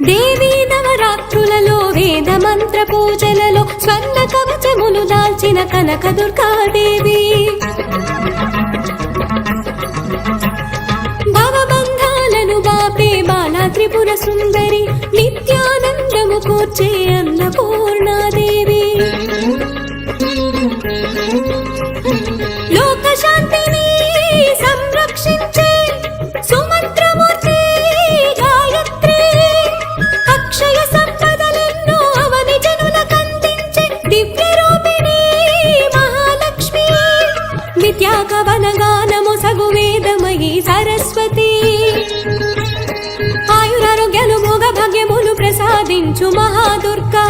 దేవీ నవరాత్రులలో వేద మంత్ర పూజలలో స్వర్ణ కవచములు దాల్చిన కనక దుర్గాదేవి భవబంధాలను బాపే బాలా త్రిపుర సుందరి నిత్యానందము కూర్చే అన్నపూర్ణాదేవి లోక శాంతిని సంరక్షించే సుమంత్రమూర్తి గాయత్రి అక్షయ సంపదలెన్నో అవని జనులకందించే దివ్య రూపిణి మహాలక్ష్మి విద్యా కవన గానము సగు వేదమయీ సరస్వతి ఆయురారోగ్యాలు భోగ భాగ్యములు ప్రసాదించు మహాదుర్గా